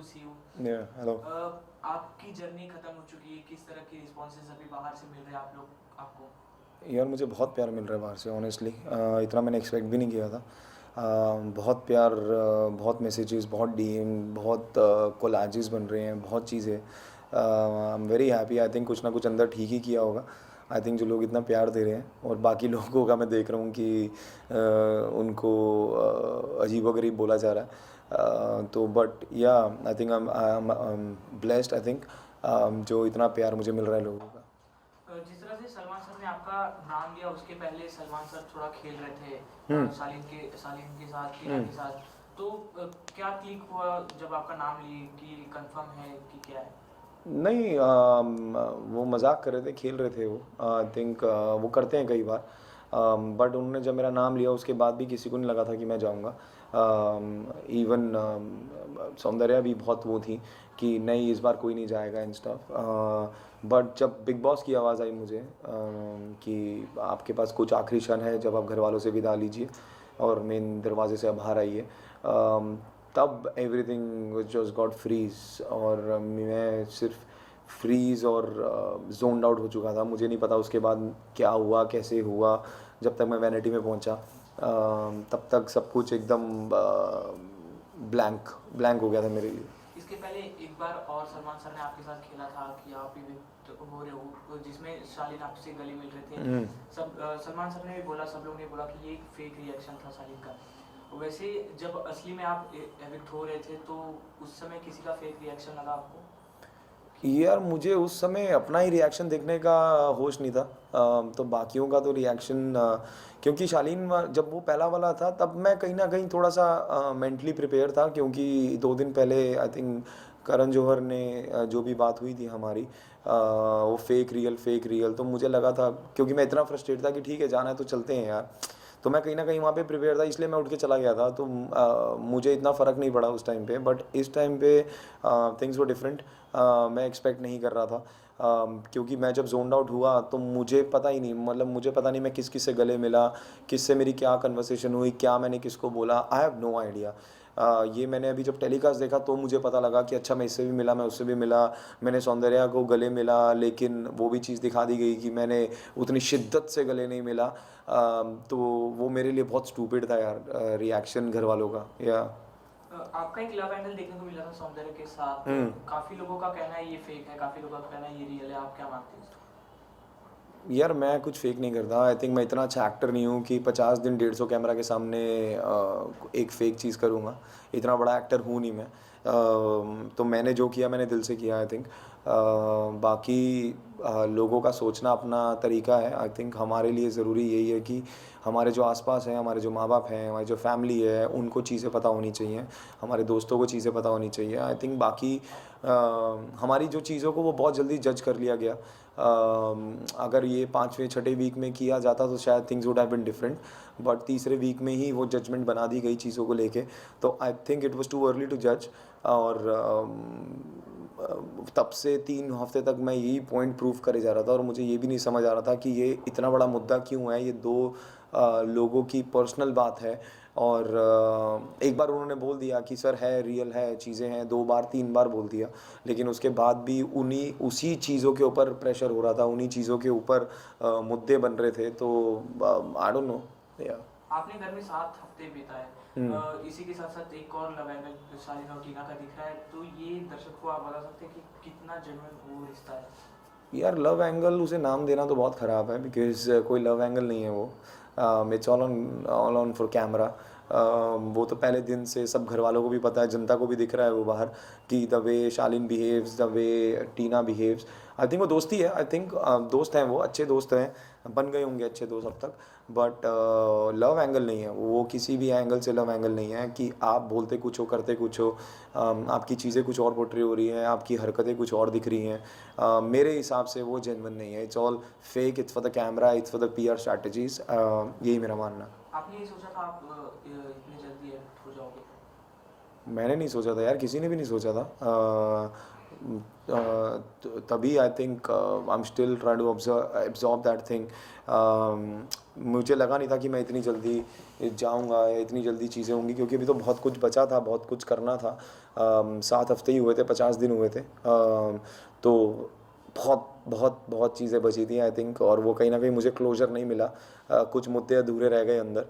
to see you. Yeah, hello. आपकी journey खत्म हो चुकी है, किस तरह की रिस्पॉन्सेज अभी बाहर से मिल रहे हैं आप लोग आपको? यार मुझे बहुत प्यार मिल रहा है बाहर से ऑनेस्टली। इतना मैंने एक्सपेक्ट भी नहीं किया था। बहुत प्यार, बहुत मैसेजेस, बहुत डीएम, बहुत कोलाजेस बन रहे हैं, बहुत चीज़ें। I am very happy. I think कुछ ना कुछ अंदर ठीक ही किया होगा। आई थिंक जो लोग इतना प्यार दे रहे हैं और बाकी लोगों का मैं देख रहा हूँ कि उनको अजीबोगरीब बोला जा रहा है। तो बट या आई think I am blessed. I think जो इतना प्यार मुझे मिल रहा है लोगों का। जिस तरह से सलमान सर ने आपका नाम लिया उसके पहले सलमान सर थोड़ा खेल रहे थे सालिन के साथ, टीना के साथ, तो क्या क्लिक हुआ जब आपका नाम लिए कि कंफर्म है कि क्या है? नहीं, वो मजाक कर रहे थे, खेल रहे थे वो। आई थिंक वो करते हैं कई बार। बट उन्होंने जब मेरा नाम लिया उसके बाद भी किसी को नहीं लगा था कि मैं जाऊंगा। इवन सौंदर्या भी बहुत वो थी कि नहीं, इस बार कोई नहीं जाएगा इन स्टफ। बट जब बिग बॉस की आवाज़ आई मुझे कि आपके पास कुछ आखिरी क्षण है जब आप घर वालों से विदा लीजिए और मेन दरवाजे से आप बाहर आइए, तब एवरीथिंग जस्ट गॉट फ्रीज। और मैं सिर्फ फ्रीज और जोन्ड आउट हो चुका था। मुझे नहीं पता उसके बाद क्या हुआ, कैसे हुआ। जब तक मैं वैनिटी में पहुंचा तब तक सब कुछ एकदम ब्लैंक ब्लैंक हो गया था मेरे लिए। इसके पहले एक बार और सलमान सर ने आपके साथ खेला था कि आप भी हो रहे हो, जिसमें शालीन आपसे गले मिल रहे थे। सब सलमान सर ने भी बोला, सब लोग ने बोला कि ये एक फेक रिएक्शन था शालीन का। वैसे जब असली में आप एविक्ट हो रहे थे तो उस समय किसी का फेक रिएक्शन लगा आपको? यार मुझे उस समय अपना ही रिएक्शन देखने का होश नहीं था। तो बाकियों का तो रिएक्शन, क्योंकि शालीन जब वो पहला वाला था तब मैं कहीं ना कहीं थोड़ा सा मेंटली प्रिपेयर था, क्योंकि 2 दिन पहले आई थिंक करण जौहर ने जो भी बात हुई थी हमारी, वो फेक रियल, तो मुझे लगा था, क्योंकि मैं इतना फ्रस्ट्रेट था कि ठीक है जाना है तो चलते हैं यार। तो मैं कहीं ना कहीं वहाँ पे प्रिपेयर था, इसलिए मैं उठ के चला गया था। तो मुझे इतना फ़र्क नहीं पड़ा उस टाइम पे। बट इस टाइम पे थिंग्स वो डिफरेंट। मैं एक्सपेक्ट नहीं कर रहा था, क्योंकि मैं जब जोन आउट हुआ तो मुझे पता ही नहीं, मतलब मुझे पता नहीं मैं किस किस से गले मिला, किससे मेरी क्या कन्वर्सेशन हुई, क्या मैंने किसको बोला। I have no idea. ये मैंने अभी जब टेलीकास्ट देखा तो मुझे पता लगा कि अच्छा मैं इससे भी मिला, मैं उससे भी मिला, मैंने सौंदर्या को गले मिला, लेकिन वो भी चीज़ दिखा दी गई कि मैंने उतनी शिद्दत से गले नहीं मिला। तो वो मेरे लिए बहुत स्टूपिड था यार, रिएक्शन घर वालों का। या आपका एक लव एंगल देखने को मिला था सौंदर्य के साथ। काफी लोगों का कहना है ये फेक है, काफी लोगों का कहना है ये रियल है, आप क्या मानते हैं? यार मैं कुछ फेक नहीं करता। आई थिंक मैं इतना अच्छा एक्टर नहीं हूँ कि 50 दिन 150 कैमरा के सामने एक फ़ेक चीज़ करूँगा। इतना बड़ा एक्टर हूँ नहीं मैं। तो मैंने जो किया मैंने दिल से किया आई थिंक। बाकी लोगों का सोचना अपना तरीका है। आई थिंक हमारे लिए ज़रूरी यही है कि हमारे जो आसपास हैं, हमारे जो माँ बाप हैं, हमारी जो फैमिली है, उनको चीज़ें पता होनी चाहिए, हमारे दोस्तों को चीज़ें पता होनी चाहिए। आई थिंक बाकी हमारी जो चीज़ों को वो बहुत जल्दी जज कर लिया गया। अगर ये 5वें 6ठे वीक में किया जाता तो शायद things would have been different. But तीसरे वीक में ही वो जजमेंट बना दी गई चीज़ों को लेके। तो I think it was too early to जज। और तब से 3 हफ्ते तक मैं यही पॉइंट प्रूव करे जा रहा था और मुझे ये भी नहीं समझ आ रहा था कि ये इतना बड़ा मुद्दा क्यों है। ये दो लोगों की पर्सनल बात है। और एक बार उन्होंने बोल दिया कि सर है, रियल है, चीज़ें हैं, 2 बार 3 बार बोल दिया, लेकिन उसके बाद भी उन्हीं उसी चीज़ों के ऊपर प्रेशर हो रहा था, उन्हीं चीज़ों के ऊपर मुद्दे बन रहे थे। तो आई डोंट नो। या आपने घर में 7 हफ्ते बिताए, इसी के साथ साथ एक और लव एंगल शालीन और टीना का दिख रहा है, तो ये दर्शक को आप बता सकते हैं कि कितना जेन्युइन वो रिश्ता है? यार लव एंगल उसे नाम देना तो बहुत ख़राब है, बिकॉज कोई लव एंगल नहीं है वो। It's all on for camera. वो तो पहले दिन से सब घर वालों को भी पता है, जनता को भी दिख रहा है वो बाहर कि the way Shalin behaves, the way Tina behaves. I think वो दोस्ती है। आई थिंक दोस्त हैं, वो अच्छे दोस्त हैं, बन गए होंगे अच्छे दोस्त अब तक। बट लव एंगल नहीं है वो, किसी भी एंगल से लव एंगल नहीं है कि आप बोलते कुछ हो करते कुछ हो। आपकी चीज़ें कुछ और पोर्ट्रे हो रही हैं, आपकी हरकतें कुछ और दिख रही हैं। मेरे हिसाब से वो जेन्युइन नहीं है। It's all fake, it's for the camera, it's for the PR strategies. यही मेरा मानना। आपने ये सोचा था आप इतनी जल्दी एविक्ट हो जाओगे? मैंने नहीं सोचा था यार, किसी ने भी नहीं सोचा था। तभी I think I am still try to absorb that thing. मुझे लगा नहीं था कि मैं इतनी जल्दी जाऊंगा या इतनी जल्दी चीज़ें होंगी, क्योंकि अभी तो बहुत कुछ बचा था, बहुत कुछ करना था। 7 हफ्ते ही हुए थे, 50 दिन हुए थे। तो बहुत बहुत बहुत चीज़ें बची थी आई थिंक, और वो कहीं ना कहीं मुझे क्लोजर नहीं मिला। कुछ मुद्दे अधूरे रह गए अंदर।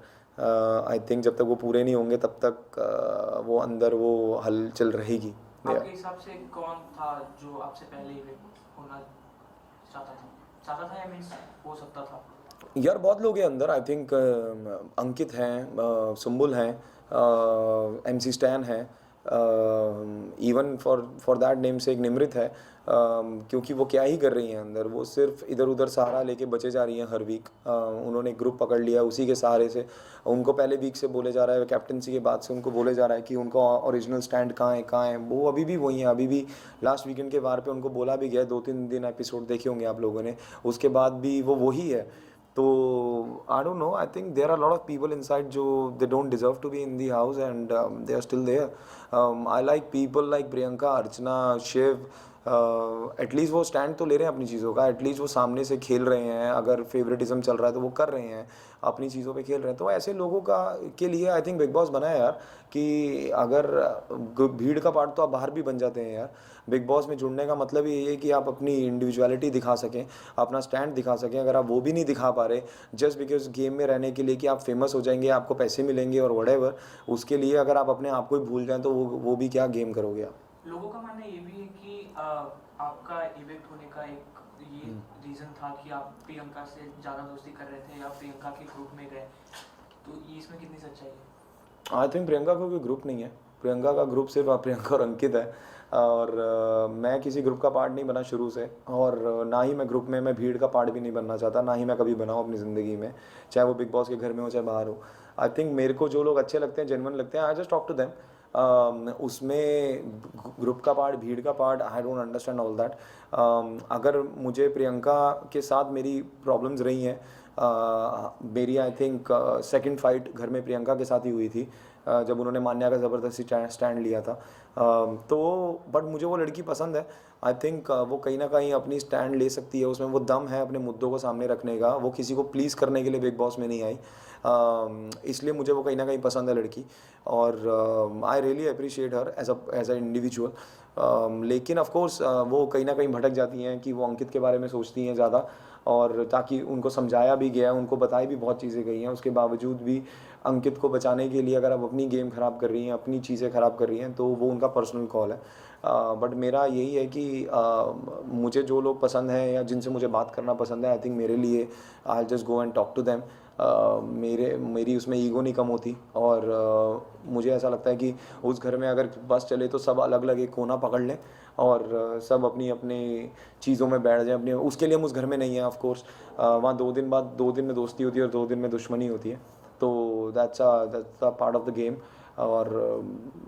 आई थिंक जब तक वो पूरे नहीं होंगे तब तक वो अंदर वो हलचल रहेगी। आपके हिसाब से कौन था जो आपसे पहले इवेक्ट होना चाहता था या मीन्स हो सकता था? यार बहुत लोग हैं अंदर। आई थिंक अंकित हैं, सुम्बुल हैं, MC स्टैन है, इवन फॉर दैट नेम से एक निमृत है। क्योंकि वो क्या ही कर रही हैं अंदर, वो सिर्फ इधर उधर सहारा लेके बचे जा रही हैं हर वीक। उन्होंने ग्रुप पकड़ लिया, उसी के सहारे से उनको पहले वीक से बोले जा रहा है, कैप्टनसी के बाद से उनको बोले जा रहा है कि उनका ओरिजिनल स्टैंड कहाँ है कहाँ है। वो अभी भी वही है, अभी भी लास्ट वीकेंड के वार पे उनको बोला भी गया, 2-3 दिन एपिसोड देखे होंगे आप लोगों ने, उसके बाद भी वो वही है। तो I don't know, I think there are lot of people inside जो they don't deserve to be in the house and they are still there. I like people like Priyanka, Archana, Shiv. At least वो स्टैंड तो ले रहे हैं अपनी चीज़ों का, एटलीस्ट वो सामने से खेल रहे हैं। अगर फेवरेटिज्म चल रहा है तो वो कर रहे हैं, अपनी चीज़ों पे खेल रहे हैं। तो ऐसे लोगों का के लिए आई थिंक बिग बॉस बना है यार, कि अगर भीड़ का पार्ट तो आप बाहर भी बन जाते हैं यार। बिग बॉस में जुड़ने का मतलब ये है कि आप अपनी इंडिविजुअलिटी दिखा सकें, अपना स्टैंड दिखा सकें। अगर आप वो भी नहीं दिखा पा रहे जस्ट बिकॉज गेम में रहने के लिए कि आप फेमस हो जाएंगे, आपको पैसे मिलेंगे और व्हाटएवर, उसके लिए अगर आप अपने आप को ही भूल जाएं तो वो भी क्या गेम करोगे आप। लोगों का मानना ये भी है कि आपका इवेक्ट होने का एक ये रीज़न था कि आप प्रियंका से ज़्यादा दोस्ती कर रहे थे या प्रियंका के ग्रुप में गए, तो ये इसमें कितनी सच्चाई है? आई थिंक प्रियंका का कोई ग्रुप नहीं है। प्रियंका का ग्रुप सिर्फ प्रियंका और अंकित है। और मैं किसी ग्रुप का पार्ट नहीं बना शुरू से, और ना ही मैं ग्रुप में मैं भीड़ का पार्ट भी नहीं बनना चाहता, ना ही मैं कभी बनाऊँ अपनी ज़िंदगी में, चाहे वो बिग बॉस के घर में हो चाहे बाहर हो। आई थिंक मेरे को जो लोग अच्छे लगते हैं, जेन्युइन लगते हैं, I just talk to them. उसमें ग्रुप का पार्ट, भीड़ का part, I don't understand all that. अगर मुझे प्रियंका के साथ मेरी प्रॉब्लम्स रही हैं, मेरी आई थिंक सेकंड फाइट घर में प्रियंका के साथ ही हुई थी, जब उन्होंने मान्या का ज़बरदस्ती स्टैंड लिया था। तो बट मुझे वो लड़की पसंद है। आई थिंक वो कहीं ना कहीं अपनी स्टैंड ले सकती है, उसमें वो दम है अपने मुद्दों को सामने रखने का। वो किसी को प्लीज़ करने के लिए बिग बॉस में नहीं आई, इसलिए मुझे वो कहीं ना कहीं पसंद है लड़की। और I really appreciate her as a individual. लेकिन ऑफ कोर्स वो कहीं ना कहीं भटक जाती हैं कि वो अंकित के बारे में सोचती हैं ज़्यादा, और ताकि उनको समझाया भी गया है, उनको बताई भी बहुत चीज़ें गई हैं, उसके बावजूद भी अंकित को बचाने के लिए अगर आप अपनी गेम ख़राब कर रही हैं, अपनी चीज़ें ख़राब कर रही हैं, तो वो उनका पर्सनल कॉल है। बट मेरा यही है कि मुझे जो लोग पसंद हैं या जिनसे मुझे बात करना पसंद है, आई थिंक मेरे लिए I just go and talk to them. मेरी उसमें ईगो नहीं कम होती, और मुझे ऐसा लगता है कि उस घर में अगर बस चले तो सब अलग अलग एक कोना पकड़ लें और सब अपनी अपनी चीज़ों में बैठ जाएं अपने। उसके लिए हम उस घर में नहीं हैं ऑफ कोर्स। वहाँ 2 दिन बाद 2 दिन में दोस्ती होती है और 2 दिन में दुश्मनी होती है। तो that's a part of the game. और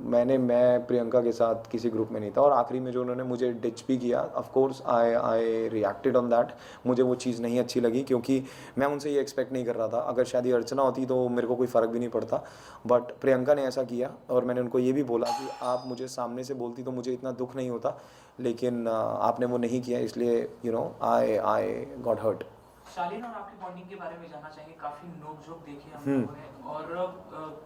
मैं प्रियंका के साथ किसी ग्रुप में नहीं था। और आखिरी में जो उन्होंने मुझे डिच भी किया, of course I reacted on that. मुझे वो चीज़ नहीं अच्छी लगी, क्योंकि मैं उनसे ये एक्सपेक्ट नहीं कर रहा था। अगर शायद ये अर्चना होती तो मेरे को कोई फ़र्क भी नहीं पड़ता, बट प्रियंका ने ऐसा किया। और मैंने उनको ये भी बोला कि आप मुझे सामने से बोलती तो मुझे इतना दुख नहीं होता, लेकिन आपने वो नहीं किया, इसलिए आई गॉट हर्ट। शालीन और आपकी बॉन्डिंग के बारे में जानना चाहेंगे। काफ़ी नोक-झोंक देखी हम लोगों ने, और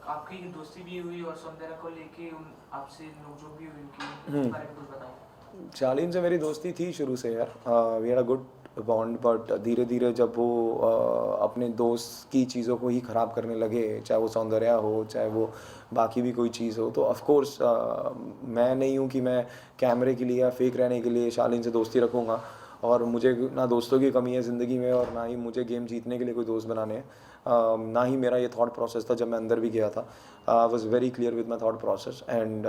आपकी दोस्ती भी हुई और सौंदर्य को लेके आपसे नोक-झोंक भी हुई उनकी, उसके बारे में कुछ बताइए। शालीन से मेरी दोस्ती थी शुरू से यार, we had a good bond. But धीरे धीरे जब वो अपने दोस्त की चीज़ों को ही ख़राब करने लगे, चाहे वो सौंदर्य हो चाहे वो बाकी भी कोई चीज़ हो, तो ऑफ कोर्स मैं नहीं हूँ कि मैं कैमरे के लिए या फेक रहने के लिए शालीन से दोस्ती रखूँगा। और मुझे ना दोस्तों की कमी है ज़िंदगी में, और ना ही मुझे गेम जीतने के लिए कोई दोस्त बनाने हैं। ना ही मेरा ये थॉट प्रोसेस था जब मैं अंदर भी गया था। I was very clear with my thought process. And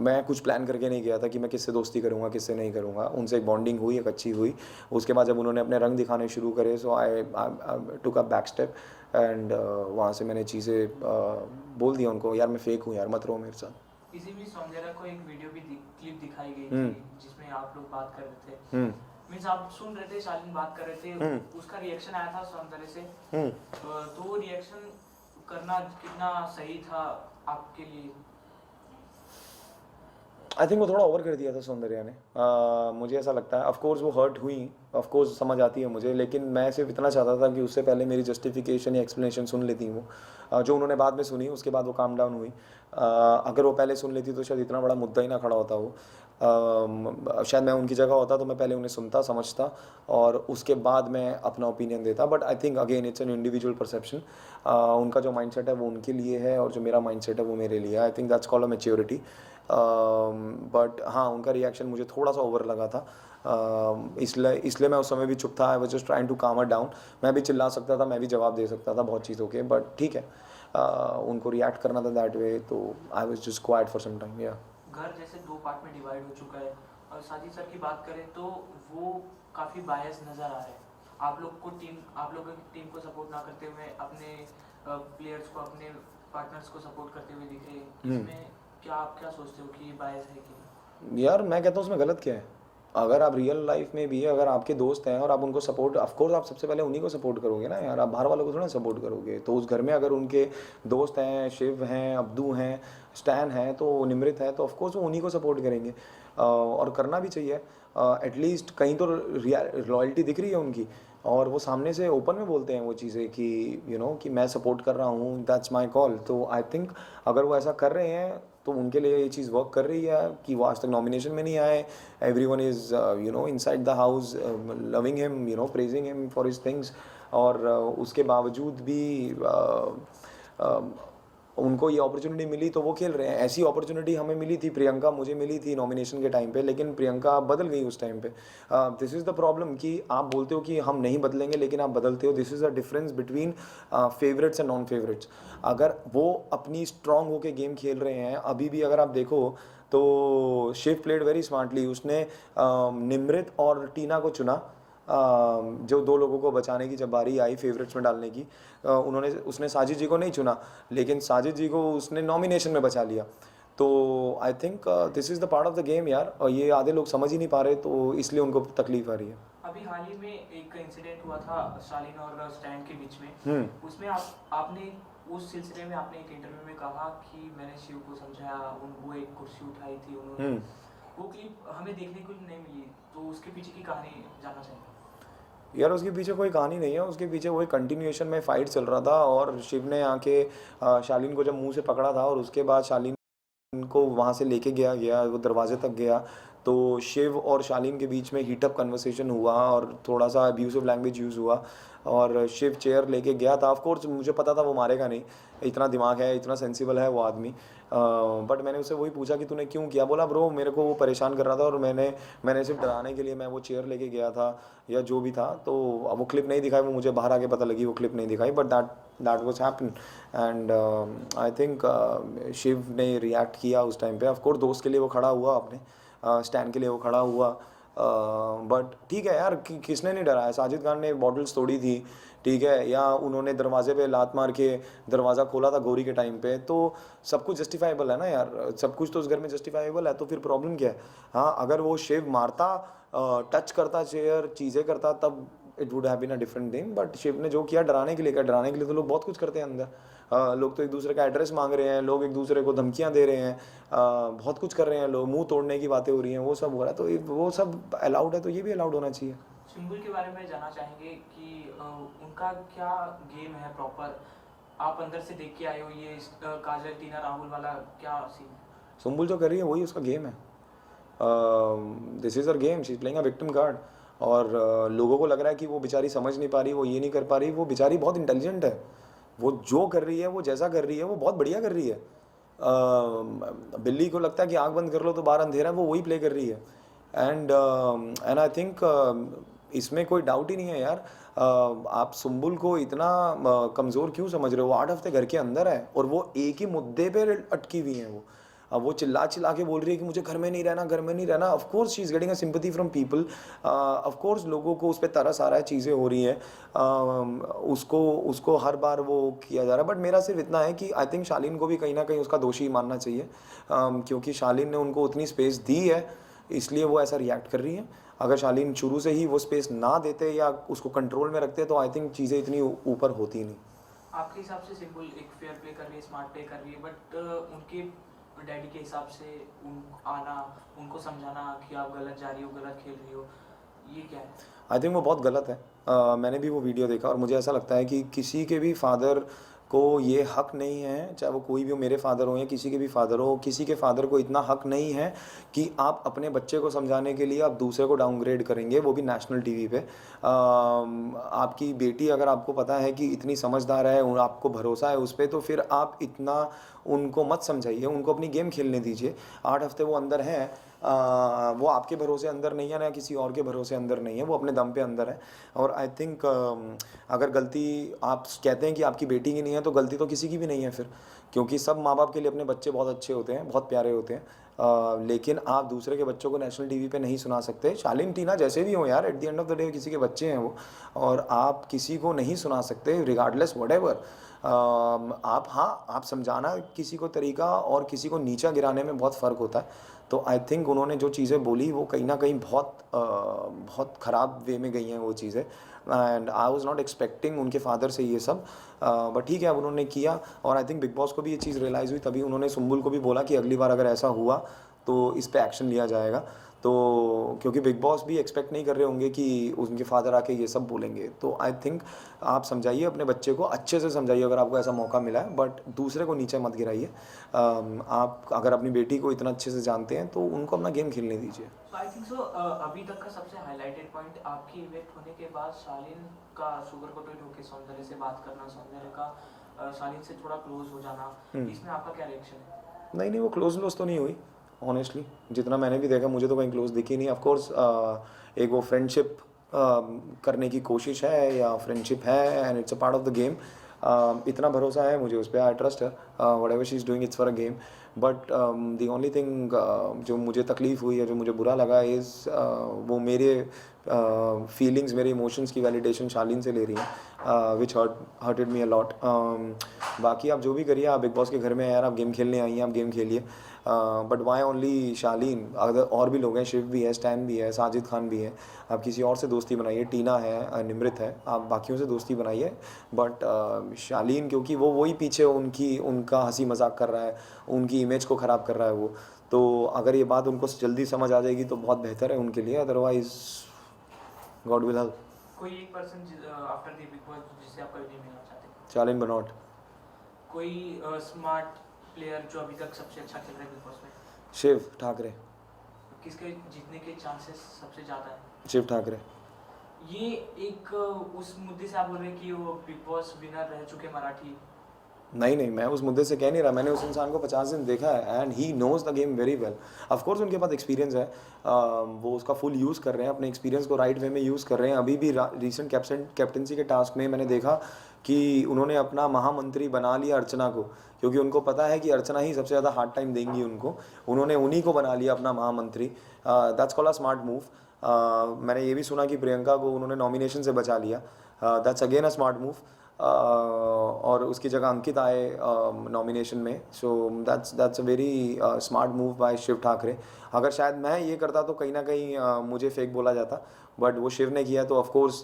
मैं कुछ प्लान करके नहीं गया था कि मैं किससे दोस्ती करूँगा किससे नहीं करूँगा। उनसे एक बॉन्डिंग हुई, एक अच्छी हुई। उसके बाद जब उन्होंने अपने रंग दिखाने शुरू करे, सो आई टुक अ बैक स्टेप। एंड वहाँ से मैंने चीज़ें बोल दिया उनको, यार मैं फेक हूँ यार, मत रहो मेरे साथ। इसी बीच सौंदर्य को एक वीडियो भी क्लिप दिखाई गई थी जिसमें आप लोग बात कर रहे थे, मीन्स आप सुन रहे थे, शालीन बात कर रहे थे, उसका रिएक्शन आया था सौंदर्य से। तो वो रिएक्शन करना कितना सही था आपके लिए? आई थिंक वो थोड़ा ओवर कर दिया था सौंदर्या ने। मुझे ऐसा लगता है। ऑफ कोर्स वो हर्ट हुई, ऑफ कोर्स समझ आती है मुझे, लेकिन मैं सिर्फ इतना चाहता था कि उससे पहले मेरी जस्टिफिकेशन या एक्सप्लेनेशन सुन लेती वो, जो उन्होंने बाद में सुनी, उसके बाद वो काम डाउन हुई। अगर वो पहले सुन लेती तो शायद इतना बड़ा मुद्दा ही ना खड़ा होता वो। शायद मैं उनकी जगह होता तो मैं पहले उन्हें सुनता, समझता, और उसके बाद मैं अपना ओपिनियन देता। But I think again it's an individual perception. उनका जो माइंडसेट है वो उनके लिए है, और जो मेरा माइंडसेट है वो मेरे लिए है। I think that's called a maturity. But हाँ, उनका रिएक्शन मुझे थोड़ा सा ओवर लगा था। इसलिए इसलिए मैं उस समय भी चुप था। I was just trying to calm her down. मैं भी चिल्ला सकता था, मैं भी जवाब दे सकता था बहुत चीज़ों के, बट ठीक है, उनको रिएक्ट करना था दैट वे, तो I was just quiet for some time. या घर जैसे दो पार्ट में डिवाइड हो चुका है, और साजिद सर की बात करें तो वो काफ़ी बायस नज़र आ रहे हैं। आप लोगों की टीम को सपोर्ट ना करते हुए अपने प्लेयर्स को, अपने पार्टनर्स को सपोर्ट करते हुए दिख रहे हैं। इसमें क्या आप क्या सोचते हो कि ये बायस है कि नहीं? यार मैं कहता हूँ उसमें गलत क्या है? अगर आप रियल लाइफ में भी, अगर आपके दोस्त हैं और आप उनको सपोर्ट, ऑफ कोर्स आप सबसे पहले उन्हीं को सपोर्ट करोगे ना यार, आप बाहर वालों को थोड़ा सपोर्ट करोगे। तो उस घर में अगर उनके दोस्त हैं, शिव हैं, अब्दू हैं, स्टैन हैं, तो निमृत है, तो ऑफ कोर्स वो उन्हीं को सपोर्ट करेंगे। और करना भी चाहिए। एटलीस्ट कहीं तो लॉयल्टी दिख रही है उनकी, और वो सामने से ओपन में बोलते हैं वो चीज़ें कि कि मैं सपोर्ट कर रहा हूँ, दैट्स माई कॉल। तो आई थिंक अगर वो ऐसा कर रहे हैं तो उनके लिए ये चीज़ वर्क कर रही है कि वो आज तक नॉमिनेशन में नहीं आए। Everyone is inside the house loving him, praising him for his things. और उसके बावजूद भी उनको ये अपॉर्चुनिटी मिली तो वो खेल रहे हैं। ऐसी अपॉर्चुनिटी हमें मिली थी, प्रियंका मुझे मिली थी नॉमिनेशन के टाइम पे, लेकिन प्रियंका बदल गई उस टाइम पे। दिस इज़ द प्रॉब्लम कि आप बोलते हो कि हम नहीं बदलेंगे, लेकिन आप बदलते हो। This is the difference between favourites and non favourites. अगर वो अपनी स्ट्रांग होके गेम खेल रहे हैं अभी भी, अगर आप देखो तो शिव प्लेड वेरी स्मार्टली। उसने निमृत और टीना को चुना, जो दो लोगों को बचाने की जब बारी आई फेवरेट्स में डालने की। उसने साजिद जी को नहीं चुना, लेकिन साजिद जी को उसने नॉमिनेशन में बचा लिया। तो I think this is the part of the game यार, और ये आधे लोग समझ ही नहीं पा रहे, तो इसलिए उनको तकलीफ आ रही है। अभी हाल ही में एक इंसिडेंट हुआ था शालीन और स्टैन के बीच में। उसमें आपने उस सिलसिले में आपने एक इंटरव्यू में कहा कि मैंने शिव को समझाया, वो एक कुर्सी उठाई थी उन्होंने। वो क्लिप हमें देखने को नहीं मिली, तो उसके पीछे की कहानी जानना चाहेंगे। यार उसके पीछे कोई कहानी नहीं है, उसके पीछे वही कंटिन्यूएशन में फाइट चल रहा था, और शिव ने आके शालीन को जब मुंह से पकड़ा था, और उसके बाद शालीन को वहाँ से लेके गया वो दरवाजे तक गया, तो शिव और शालीन के बीच में हीटअप कन्वर्सेशन हुआ और थोड़ा सा अब्यूसिव लैंग्वेज यूज़ हुआ, और शिव चेयर लेके गया था। ऑफ कोर्स मुझे पता था वो मारेगा नहीं, इतना दिमाग है, इतना सेंसिबल है वो आदमी। बट मैंने उससे वही पूछा कि तूने क्यों किया? बोला ब्रो मेरे को वो परेशान कर रहा था, और मैंने सिर्फ डराने के लिए मैं वो चेयर लेके गया था, या जो भी था। तो वो क्लिप नहीं दिखाई, वो मुझे बाहर आके पता लगी, वो क्लिप नहीं दिखाई, but that was happen. And I think Shiv ने रिएक्ट किया उस टाइम पे। ऑफ कोर्स दोस्त के लिए वो खड़ा हुआ, अपने स्टैंड के लिए वो खड़ा हुआ। बट ठीक है यार, किसने नहीं डराया? साजिद खान ने बॉटल्स तोड़ी थी, ठीक है, या उन्होंने दरवाजे पे लात मार के दरवाज़ा खोला था गौरी के टाइम पे, तो सब कुछ जस्टिफाइबल है ना यार, सब कुछ तो उस घर में जस्टिफाइबल है, तो फिर प्रॉब्लम क्या है? हाँ, अगर वो शिव मारता, टच करता चेयर, चीज़ें करता, तब it would have been a different thing. But Shiv ने जो किया डराने के लिए किया। डराने के लिए तो लोग बहुत कुछ करते हैं अंदर। लोग तो एक दूसरे का एड्रेस मांग रहे हैं, लोग एक दूसरे को धमकियां दे रहे हैं, बहुत कुछ कर रहे हैं लोग, मुंह तोड़ने की बातें हो रही हैं, वो सब हो रहा है। तो वो सब अलाउड है, तो ये भी अलाउड होना चाहिए। सुम्बुल के बारे में जानना चाहेंगे कि उनका क्या गेम है प्रॉपर? आप अंदर से देख के आए हो, ये काजल टीना राहुल वाला क्या सीन? सुम्बुल जो कर रही है वही उसका गेम है। This is her game, she is playing a victim card. और लोगों को लग रहा है कि वो बेचारी समझ नहीं पा रही, वो ये नहीं कर पा रही। वो बेचारी बहुत इंटेलिजेंट है, वो जो कर रही है, वो जैसा कर रही है, वो बहुत बढ़िया कर रही है। बिल्ली को लगता है कि आँख बंद कर लो तो बाहर अंधेरा है, वो वही प्ले कर रही है। एंड आई थिंक इसमें कोई डाउट ही नहीं है यार। आप सुम्बुल को इतना कमज़ोर क्यों समझ रहे हो? वो 8 हफ्ते घर के अंदर है, और वो एक ही मुद्दे पे अटकी हुई हैं वो। अब वो चिल्ला चिल्ला के बोल रही है कि मुझे घर में नहीं रहना, घर में नहीं रहना। Of course she is getting a sympathy from people. Of course लोगों को उस पर तरस आ रहा है, चीज़ें हो रही हैं। उसको हर बार वो किया जा रहा है। बट मेरा सिर्फ इतना है कि आई थिंक शालीन को भी कहीं ना कहीं उसका दोषी मानना चाहिए, क्योंकि शालीन ने उनको उतनी स्पेस दी है, इसलिए वो ऐसा रिएक्ट कर रही है। अगर शालीन शुरू से ही वो स्पेस ना देते या उसको कंट्रोल में रखते, तो आई थिंक चीज़ें इतनी ऊपर होती नहीं। आपके हिसाब से सिंबल एक फेयर प्ले कर रही है, स्मार्ट प्ले कर रही है, बट उनके डैडी के हिसाब से आना, उनको समझाना कि आप गलत जा रही हो, गलत खेल रही हो, ये क्या है? आई थिंक वो बहुत गलत है। मैंने भी वो वीडियो देखा और मुझे ऐसा लगता है कि किसी के भी फादर को ये हक नहीं है, चाहे वो कोई भी हो, मेरे फादर हो या किसी के भी फादर हो, किसी के फादर को इतना हक नहीं है कि आप अपने बच्चे को समझाने के लिए आप दूसरे को डाउनग्रेड करेंगे, वो भी नेशनल टीवी पे। आपकी बेटी अगर आपको पता है कि इतनी समझदार है, आपको भरोसा है उस पर, तो फिर आप इतना उनको मत समझाइए, उनको अपनी गेम खेलने दीजिए। 8 हफ्ते वो अंदर हैं, वो आपके भरोसे अंदर नहीं है ना किसी और के भरोसे अंदर नहीं है, वो अपने दम पे अंदर है। और आई थिंक अगर गलती आप कहते हैं कि आपकी बेटी की नहीं है, तो गलती तो किसी की भी नहीं है फिर, क्योंकि सब माँ बाप के लिए अपने बच्चे बहुत अच्छे होते हैं, बहुत प्यारे होते हैं। लेकिन आप दूसरे के बच्चों को नेशनल टीवी पे नहीं सुना सकते। शालीन टीना जैसे भी हो यार, at the end of the day किसी के बच्चे हैं वो, और आप किसी को नहीं सुना सकते रिगार्डलेस व्हाटएवर। आप समझाना किसी को तरीका और किसी को नीचा गिराने में बहुत फ़र्क होता है। तो आई थिंक उन्होंने जो चीज़ें बोली वो कहीं ना कहीं बहुत ख़राब वे में गई हैं वो चीज़ें, and I was not expecting उनके फादर से ये सब। बट ठीक है, अब उन्होंने किया, और आई थिंक बिग बॉस को भी ये चीज़ रियलाइज़ हुई, तभी उन्होंने सुम्बुल को भी बोला कि अगली बार अगर ऐसा हुआ तो इस पे एक्शन लिया जाएगा। तो क्योंकि बिग बॉस भी एक्सपेक्ट नहीं कर रहे होंगे कि उनके फादर आके ये सब बोलेंगे। तो आई थिंक आप समझाइए अपने बच्चे को, अच्छे से समझाइए अगर आपको ऐसा मौका मिला है, बट दूसरे को नीचे मत गिराइए। आप अगर अपनी बेटी को इतना अच्छे से जानते हैं तो उनको अपना गेम खेलने दीजिए। आई थिंक सो अभी तक का सबसे हाईलाइटेड पॉइंट आपकी इवेक्ट होने के बाद शालीन का सुगर कोटेड होकर सौंदर्य से बात करना, सौंदर्य का शालीन से थोड़ा क्लोज हो जाना, इसमें आपका क्या रिएक्शन है? नहीं, वो क्लोज तो नहीं हुई ऑनेस्टली, जितना मैंने भी देखा मुझे तो कहीं क्लोज दिखी नहीं। ऑफकोर्स एक वो फ्रेंडशिप करने की कोशिश है या फ्रेंडशिप है, and it's a part of the game. इतना भरोसा है मुझे उस पर, I trust her, what ever she is doing it's for a game. But the only thing जो मुझे तकलीफ़ हुई है, जो मुझे बुरा लगा इज़ वो मेरे फीलिंग्स, मेरे इमोशंस की वैलिडेशन शालीन से ले रही हैं, विच हर्टेड मी अ लॉट। बाकी आप जो भी करिए, आप बिग बॉस के घर में यार, आप गेम खेलने आई हैं, आप गेम खेलिए, बट वाई ओनली शालीन? अगर और भी लोग हैं, शिव भी है, स्टैन भी है, साजिद खान भी है, आप किसी और से दोस्ती बनाइए, टीना है, निमृत है, आप बाकियों से दोस्ती बनाइए। बट शालीन, क्योंकि वो वही पीछे उनका हंसी मजाक कर रहा है, उनकी इमेज को ख़राब कर रहा है वो, तो अगर ये बात उनको जल्दी समझ आ जाएगी तो बहुत बेहतर है उनके लिए, अदरवाइज गॉड विल हेल्प। कोई एक person after the big boss जिससे आप कभी नहीं मिलना चाहते? शालीन बनॉट। कोई स्मार्ट प्लेयर जो अभी तक सबसे अच्छा खेल रहा है बिग बॉस में? शिव ठाकरे। किसके जीतने के चांसेस सबसे ज़्यादा है? शिव ठाकरे। ये एक उस मुद्दे से आप बोल रहे हैं कि वो बिग बॉस विनर रह चुके मराठी? नहीं, मैं उस मुद्दे से कह नहीं रहा, मैंने उस इंसान को 50 दिन देखा है, and he knows the game very well. Of course उनके पास एक्सपीरियंस है, वो उसका फुल यूज़ कर रहे हैं, अपने एक्सपीरियंस को राइट वे में यूज़ कर रहे हैं। अभी भी रिसेंट कैप्टनसी के टास्क में मैंने देखा कि उन्होंने अपना महामंत्री बना लिया अर्चना को, क्योंकि उनको पता है कि अर्चना ही सबसे ज़्यादा हार्ड टाइम देंगी उनको, उन्होंने उन्हीं को बना लिया अपना महामंत्री। That's called a smart move. मैंने ये भी सुना कि प्रियंका को उन्होंने नॉमिनेशन से बचा लिया, that's again a smart move. और उसकी जगह अंकित आए नॉमिनेशन में, so that's a very smart move by Shiv Thackeray. अगर शायद मैं ये करता तो कहीं ना कहीं मुझे फेक बोला जाता, बट वो शिव ने किया, तो of course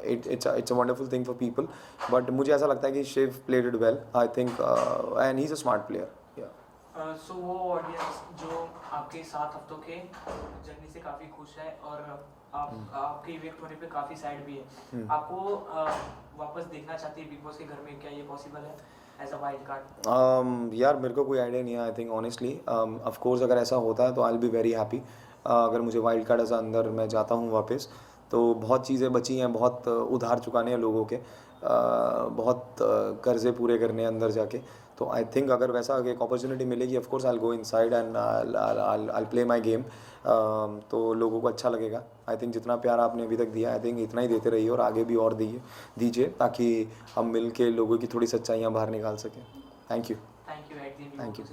it's a wonderful thing for people. But मुझे ऐसा लगता है कि Shiv played it well, I think, and he is a smart player. So वो ऑडियंस जो आपके 7 हफ्तों के जर्नी से काफ़ी खुश है और आपके इवेक्ट होने पे काफ़ी सैड भी है, आपको वापस देखना चाहती है बिग बॉस के घर में, क्या ये पॉसिबल है एज अ वाइल्ड कार्ड? यार मेरे को कोई आइडिया नहीं है, I think honestly, of course अगर ऐसा होता है तो I will be very happy. अगर मुझे वाइल्ड कार्ड ऐसा अंदर मैं जाता हूँ वापस, तो बहुत चीज़ें बची हैं, बहुत उधार चुकाने हैं लोगों के, बहुत कर्जे पूरे करने हैं अंदर जाके। तो आई थिंक अगर वैसा एक अपॉर्चुनिटी मिलेगी, of course I will go inside and I play my game. तो लोगों को अच्छा लगेगा। आई थिंक जितना प्यार आपने अभी तक दिया, आई थिंक इतना ही देते रहिए और आगे भी और दीजिए, ताकि हम मिल के लोगों की थोड़ी सच्चाइयाँ बाहर निकाल सकें। Thank you. Thank you.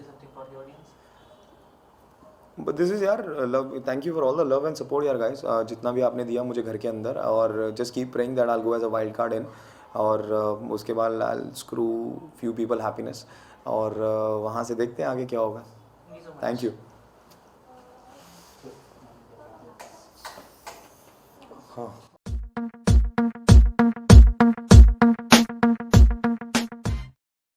But this is यार love, thank you for all the love and support यार गाइस, जितना भी आपने दिया मुझे घर के अंदर, और just keep praying that I will go as a wild card in, और उसके बाद I will screw few people happiness, और वहाँ से देखते हैं आगे क्या होगा। Thank you. हाँ।